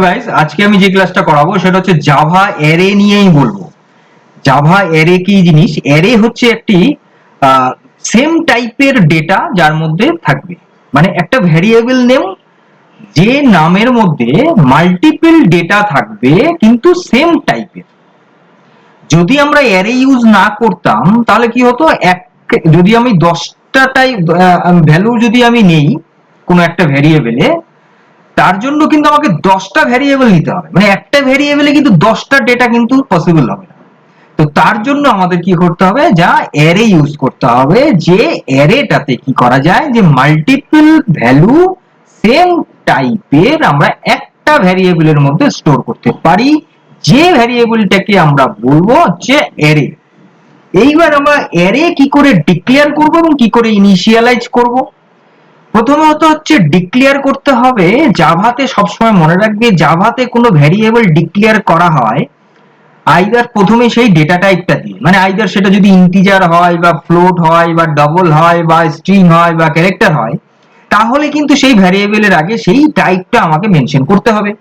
Guys, আজকে আমি যে ক্লাসটা করাবো সেটা হচ্ছে জাভা অ্যারে নিয়েই বলবো। জাভা অ্যারে কি জিনিস? অ্যারে হচ্ছে একটি সেম টাইপের ডেটা যার মধ্যে থাকবে, মানে একটা ভ্যারিয়েবল নেম যে নামের মধ্যে মাল্টিপল ডেটা থাকবে কিন্তু সেম টাইপের। যদি আমরা অ্যারে ইউজ না করতাম তাহলে কি হতো, যদি আমি 10টা টাইপ ভ্যালু যদি আমি নেই কোনো একটা ভ্যারিয়েবলে, তার জন্য কিন্তু আমাকে 10টা ভ্যারিয়েবল নিতে হবে, মানে একটা ভ্যারিয়েবলে কিন্তু 10টা ডেটা কিন্তু পসিবল হবে না। তো তার জন্য আমাদের কি করতে হবে, যা অ্যারে ইউজ করতে হবে, যে অ্যারেটাতে কি করা যায়, যে মাল্টিপল ভ্যালু সেম টাইপের আমরা একটা ভ্যারিয়েবলের মধ্যে স্টোর করতে পারি, যে ভ্যারিয়েবলটাকে আমরা বলবো হচ্ছে অ্যারে। এইবার আমরা অ্যারে কি করে ডিক্লেয়ার করব এবং কি করে ইনিশিয়ালাইজ করব। প্রথমত হচ্ছে ডিক্লেয়ার করতে হবে। জাভাতে সবসময় মনে রাখবে, জাভাতে কোনো ভ্যারিয়েবল ডিক্লেয়ার করা হয় আইদার প্রথমে সেই ডেটা টাইপটা দিয়ে, মানে আইদার সেটা যদি ইন্টিজার হয় বা ফ্লোট হয় বা ডবল হয় বা স্ট্রিং হয় বা ক্যারেক্টার হয়, তাহলে কিন্তু সেই ভ্যারিয়েবলের আগে সেই টাইপটা আমাকে মেনশন করতে হবে।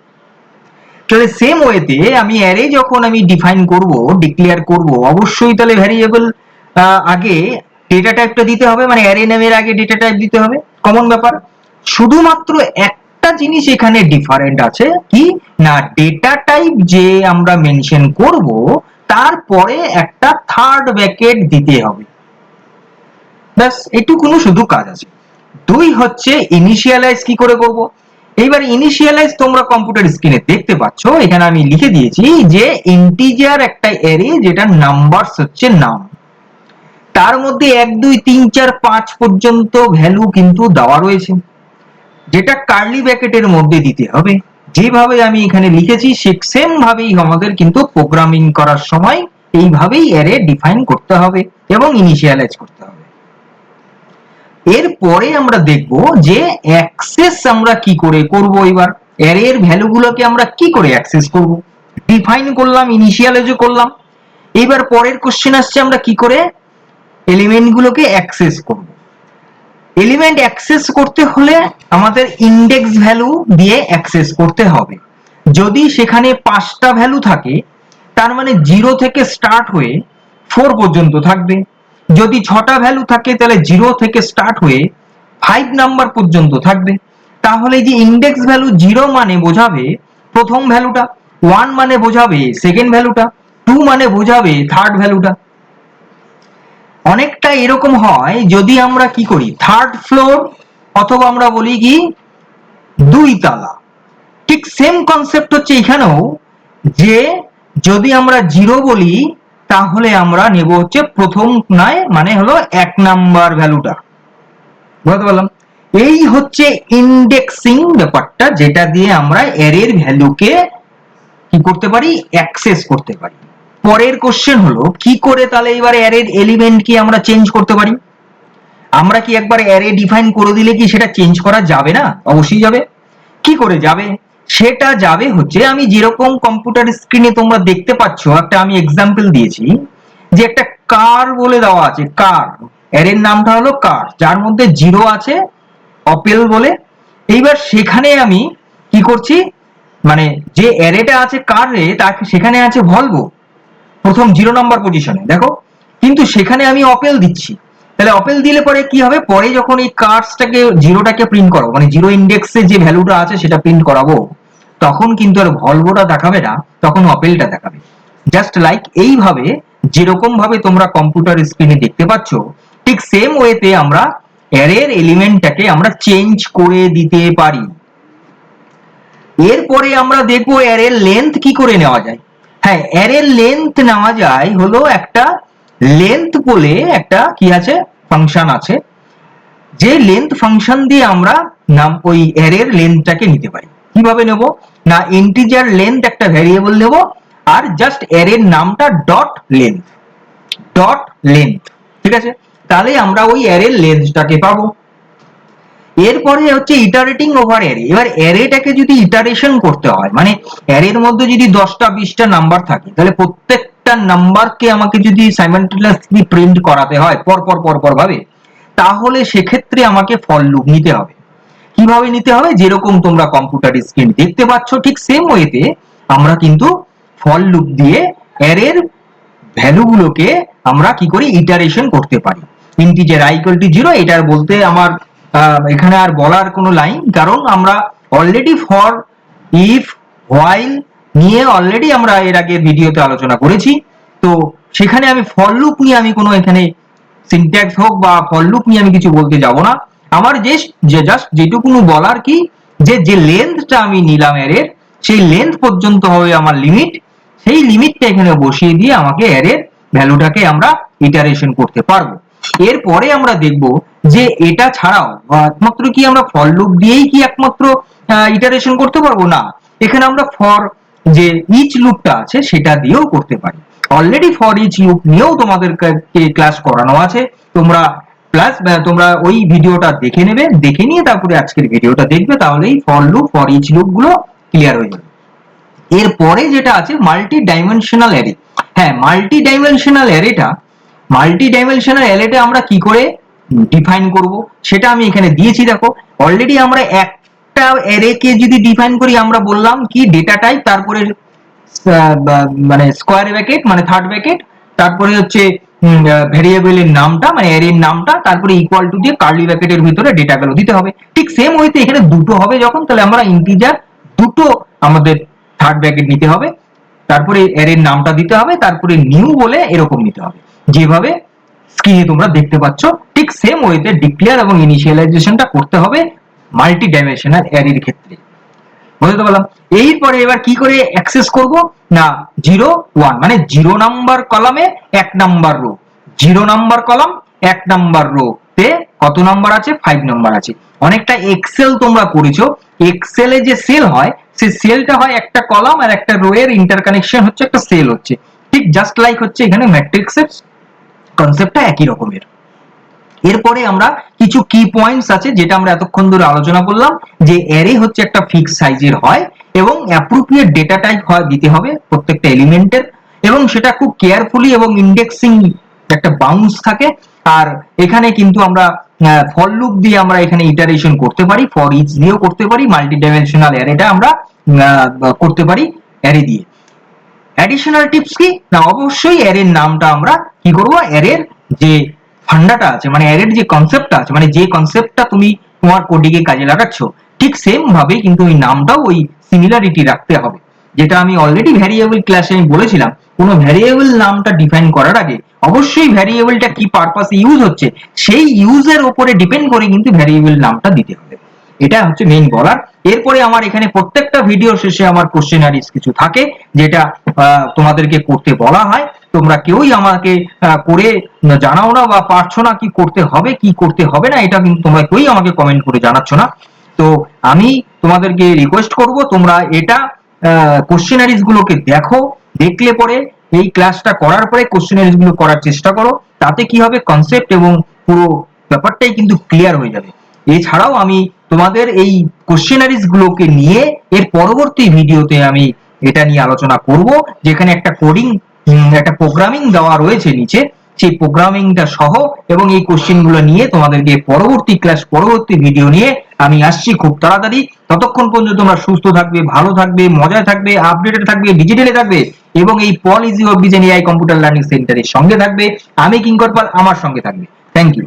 তাহলে সেম ওয়েতে আমি অ্যারে যখন আমি ডিফাইন করব, ডিক্লেয়ার করব, অবশ্যই তাহলে ভ্যারিয়েবল আগে ডেটা টাইপটা দিতে হবে, মানে অ্যারে নেমের আগে ডেটা টাইপ দিতে হবে, কমন ব্যাপার। শুধুমাত্র একটা জিনিস এখানে ডিফারেন্ট আছে, কি না, ডেটা টাইপ যে আমরা মেনশন করব তারপরে একটা থার্ড ব্র্যাকেট দিতে হবে, ব্যাস এটুকুনো শুধু কাজ আছে। দুই হচ্ছে ইনিশিয়ালাইজ কি করে করব। এইবার ইনিশিয়ালাইজ তোমরা কম্পিউটার স্ক্রিনে দেখতে পাচ্ছ, এখানে আমি লিখে দিয়েছি যে ইন্টিজার একটা অ্যারে যেটা নাম্বারস হচ্ছে নাম, তার মধ্যে 1 2 3 4 5 পর্যন্ত ভ্যালু কিন্তু দেওয়া রয়েছে, যেটা কার্লি ব্র্যাকেটের মধ্যে দিতে হবে। যেভাবে আমি এখানে লিখেছি সেম ভাবেই আমাদের কিন্তু প্রোগ্রামিং করার সময় এইভাবেই অ্যারে ডিফাইন করতে হবে এবং ইনিশিয়ালাইজ করতে হবে। এরপরে আমরা দেখব যে অ্যাক্সেস আমরা কি করে করব। এবার অ্যারের ভ্যালুগুলোকে আমরা কি করে অ্যাক্সেস করব, ডিফাইন করলাম, ইনিশিয়ালাইজও করলাম। এবার পরের কোশ্চেন আসছে, আমরা কি করে এলিমেন্টগুলোকে অ্যাক্সেস করব। এলিমেন্ট অ্যাক্সেস করতে হলে আমাদের ইন্ডেক্স ভ্যালু দিয়ে অ্যাক্সেস করতে হবে। যদি সেখানে 5টা ভ্যালু থাকে, তার মানে 0 থেকে স্টার্ট হয়ে 4 পর্যন্ত থাকবে। যদি 6টা ভ্যালু থাকে তাহলে 0 থেকে স্টার্ট হয়ে 5 নাম্বার পর্যন্ত থাকবে। তাহলে যে ইন্ডেক্স ভ্যালু 0 মানে বোঝাবে প্রথম ভ্যালুটা, 1 মানে বোঝাবে সেকেন্ড ভ্যালুটা, 2 মানে বোঝাবে থার্ড ভ্যালুটা। অনেকটা এরকম হয় যদি আমরা কি করি, থার্ড ফ্লোর অথবা আমরা বলি কি 2 তালা। ঠিক সেম কনসেপ্ট হচ্ছে এখানেও, যে যদি আমরা 0 বলি তাহলে আমরা নেব হচ্ছে প্রথম নয়, মানে হলো 1 নাম্বার ভ্যালুটা। বুঝতে পারলাম? এই হচ্ছে ইন্ডেক্সিং ব্যাপারটা, যেটা দিয়ে আমরা অ্যারের ভ্যালুকে কি করতে পারি, অ্যাক্সেস করতে পারি। পরের কোশ্চেন হলো কি করে তাহলে এবারে অ্যারের এলিমেন্ট কি আমরা চেঞ্জ করতে পারি। আমরা কি একবার অ্যারে ডিফাইন করে দিলে কি সেটা চেঞ্জ করা যাবে না? অবশ্যই যাবে। কি করে যাবে? সেটা যাবে হচ্ছে, আমি যেরকম কম্পিউটার স্ক্রিনে তোমরা দেখতে পাচ্ছ, একটা আমি এক্সাম্পল দিয়েছি, যে একটা কার বলে দেওয়া আছে, কার, অ্যারের নামটা হলো কার, যার মধ্যে 0 আছে অপেল বলে। এইবার সেখানে আমি কি করছি, মানে যে অ্যারেটা আছে কারে, তাকে সেখানে আছে ভলভো প্রথম 0 নাম্বার পজিশনে, দেখো, কিন্তু সেখানে আমি অপেল দিচ্ছি। তাহলে অপেল দিলে পরে কি হবে, পরে যখন এই কার্সটাকে 0টাকে প্রিন্ট করাবো, মানে 0 ইন্ডেক্সে যে ভ্যালুটা আছে সেটা প্রিন্ট করাবো, তখন কিন্তু আর ভলভোটা দেখাবে না, তখন অপেলটা দেখাবে। জাস্ট লাইক এইভাবে যেরকম ভাবে তোমরা কম্পিউটার স্ক্রিনে দেখতে পাচ্ছ, ঠিক সেম ওয়েতে আমরা অ্যারের এলিমেন্টটাকে আমরা চেঞ্জ করে দিতে পারি। এরপরে আমরা দেখবো অ্যারের লেন্থ কি করে নেওয়া যায়। হ্যাঁ, অ্যারের লেন্থ নেওয়া যায় হলো একটা লেন্থ বলে একটা কি আছে, ফাংশন আছে, যে লেন্থ ফাংশন দিয়ে আমরা নাম ওই অ্যারের লেন্থটাকে নিতে পারি। কিভাবে নেব না, ইন্টিজার লেন্থ একটা ভ্যারিয়েবল নেব, আর জাস্ট অ্যারের নামটা ডট লেন্থ, ডট লেন্থ, ঠিক আছে, তাহলে আমরা ওই অ্যারের লেন্থটাকে পাবো। এরপরে হচ্ছে ইটারেটিং ওভার অ্যারে। এবার অ্যারেটাকে যদি ইটারেশন করতে হয়, মানে অ্যারের মধ্যে যদি 10টা 20টা নাম্বার থাকে, তাহলে প্রত্যেকটা নাম্বারকে আমাকে যদি সাইমালটেনিয়াসলি প্রিন্ট করাতে হয় পর পর ভাবে, তাহলে সেক্ষেত্রে আমাকে ফর লুপ নিতে হবে। কি কিভাবে নিতে হবে, যেরকম তোমরা কম্পিউটার স্ক্রিন দেখতে পাচ্ছ ঠিক সেম ওয়েতে আমরা কিন্তু ফর লুপ দিয়ে অ্যারের ভ্যালুগুলোকে আমরা কি করি ইটারেশন করতে পারি। ইন্টিজার i equal to 0 এটার বলতে আমার এখানে আর বলার কোনো লাইন, কারণ আমরা অলরেডি ফর ইফ হোয়াইল নিয়ে অলরেডি আমরা এর আগে ভিডিওতে আলোচনা করেছি। তো সেখানে আমি ফর লুপ নিয়ে আমি কোনো এখানে সিনট্যাক্স হোক বা ফর লুপ নিয়ে আমি কিছু বলতে যাব না। আমার জাস্ট যেটুকুনো বলার কি, যে লেন্থটা আমি নিলাম এর, সেই লেন্থ পর্যন্ত হবে আমার লিমিট, সেই লিমিটটা এখানে বসিয়ে দিয়ে আমাকে অ্যারের ভ্যালুটাকে আমরা ইটারেশন করতে পারবো। এরপরে আমরা দেখব যে এটা ছাড়াও একমাত্র কি আমরা ফর লুপ দিয়েই কি একমাত্র ইটারেশন করতে পারবো, না, এখানে আমরা ফর যে ইচ লুপটা আছে সেটা দিয়েও করতে পারি। অলরেডি ফর ইচ লুপ নিয়েও তোমাদেরকে ক্লাস করানো আছে, তোমরা তোমরা ওই ভিডিওটা দেখে নেবে, দেখে নিয়ে তারপরে আজকের ভিডিওটা দেখবে, তাহলেই for loop for each loop গুলো ক্লিয়ার হয়ে যাবে। এরপরে যেটা আছে মাল্টি ডাইমেনশনাল অ্যারে। হ্যাঁ, মাল্টি ডাইমেনশনাল অ্যারেটা আমরা কি করে ডিফাইন করব সেটা আমি এখানে দিয়েছি। দেখো অলরেডি আমরা একটা অ্যারেকে যদি ডিফাইন করি, আমরা বললাম কি ডেটা টাইপ, তারপরে মানে স্কোয়ার ব্র্যাকেট মানে থার্ড ব্র্যাকেট, তারপরে হচ্ছে ভেরিয়েবলের নামটা মানে অ্যারের নামটা, তারপরে ইকুয়াল টু দিয়ে কার্লি ব্র্যাকেটের ভিতরে ডেটাগুলো দিতে হবে। ঠিক সেম ওয়েতে এখানে দুটো হবে যখন, তাহলে আমরা ইন্টিজার দুটো আমাদের থার্ড ব্র্যাকেট নিতে হবে, তারপরে অ্যারের নামটা দিতে হবে, তারপরে নিউ বলে এরকম নিতে হবে, যেভাবে স্ক্রিনে তোমরা দেখতে পাচ্ছ। ঠিক সেম ওয়েতে ডিক্লেয়ার এবং ইনিশিয়ালাইজেশনটা করতে হবে মাল্টি ডাইমেনশনাল অ্যারের ক্ষেত্রে। বুঝতে পারলাম। এরপরে এবার কি করে অ্যাক্সেস করব না, 0 1 মানে 0 নাম্বার কলামে 1 number rho, 0 number column 1 number rho তে কত নাম্বার আছে, 5 নাম্বার আছে। অনেকটা এক্সেল তোমরা করেছো, এক্সেলে যে সেল হয় সেই সেলটা হয় একটা কলাম আর একটা রো এর ইন্টারকানেকশন হচ্ছে একটা সেল হচ্ছে, ঠিক জাস্ট লাইক হচ্ছে এখানে ম্যাট্রিক্সের কনসেপ্টটা একই রকমের। এরপরে আমরা কিছু কি পয়েন্টস আছে যেটা আমরা এতক্ষণ ধরে আলোচনা করলাম, যে অ্যারে হচ্ছে একটা ফিক্স সাইজের হয় এবং অ্যাপ্রোপ্রিয়েট ডেটা টাইপ হয় দিতে হবে প্রত্যেকটা এলিমেন্টের, এবং সেটা খুব কেয়ারফুলি এবং ইন্ডেক্সিং একটা বাউন্স থাকে। আর এখানে কিন্তু আমরা ফর লুপ দিয়ে আমরা এখানে ইটারেশন করতে পারি, ফর ইচ দিয়েও করতে পারি, মাল্টি ডাইমেনশনাল অ্যারেটা আমরা করতে পারি অ্যারে দিয়ে। অ্যাডিশনাল টিপস কি না, অবশ্যই অ্যারের নামটা আমরা কি করব, অ্যারের যে ফান্ডাটা আছে মানে অ্যারের যে কনসেপ্টটা আছে, মানে যে কনসেপ্টটা তুমি তোমার কোডিংয়ে কাজে লাগাচ্ছ, ঠিক সেম ভাবে কিন্তু ওই নামটাও ওই সিমিলারিটি রাখতে হবে। যেটা আমি অলরেডি ভ্যারিয়েবল ক্লাসে আমি বলেছিলাম, কোনো ভ্যারিয়েবল নামটা ডিফাইন করার আগে অবশ্যই ভ্যারিয়েবলটা কি পারপাসে ইউজ হচ্ছে সেই ইউজের উপরে ডিপেন্ড করে কিন্তু ভ্যারিয়েবল নামটা দিতে হবে। এটা হচ্ছে মেইন বলার। এরপরে আমার এখানে প্রত্যেকটা ভিডিও শেষে আমার কোশ্চেনারিজ কিছু থাকে যেটা তোমাদেরকে করতে বলা হয়, তোমরা কেউই আমাকে করে জানাও না বা পারছো না কি করতে হবে কি করতে হবে না, এটা কিন্তু তোমরা কেউই আমাকে কমেন্ট করে জানাচ্ছ না। তো আমি তোমাদেরকে রিকোয়েস্ট করব তোমরা এটা কোশ্চেনারিজ গুলোকে দেখো, দেখলে পরে এই ক্লাসটা করার পরে কোশ্চেনারিজ গুলো করার চেষ্টা করো, তাতে কি হবে কনসেপ্ট এবং পুরো ব্যাপারটাই কিন্তু ক্লিয়ার হয়ে যাবে। এছাড়াও আমি তোমাদের এই কোশ্চেনারিজ গুলোকে নিয়ে এর পরবর্তী ভিডিওতে আমি এটা নিয়ে আলোচনা করব, যেখানে একটা কোডিং একটা প্রোগ্রামিং দেওয়া রয়েছে নিচে, সেই প্রোগ্রামিংটা সহ এবং এই কোশ্চেন গুলো নিয়ে তোমাদেরকে পরবর্তী ক্লাস পরবর্তী ভিডিও নিয়ে আমি আসছি খুব তাড়াতাড়ি। ততক্ষণ পর্যন্ত তোমরা সুস্থ থাকবে, ভালো থাকবে, মজায় থাকবে, আপডেটেড থাকবে, ডিজিটালে থাকবে এবং এই Pal easy web design AI computer learning সেন্টারের সঙ্গে থাকবে। আমি কিঙ্কর পাল, আমার সঙ্গে থাকবে। Thank you.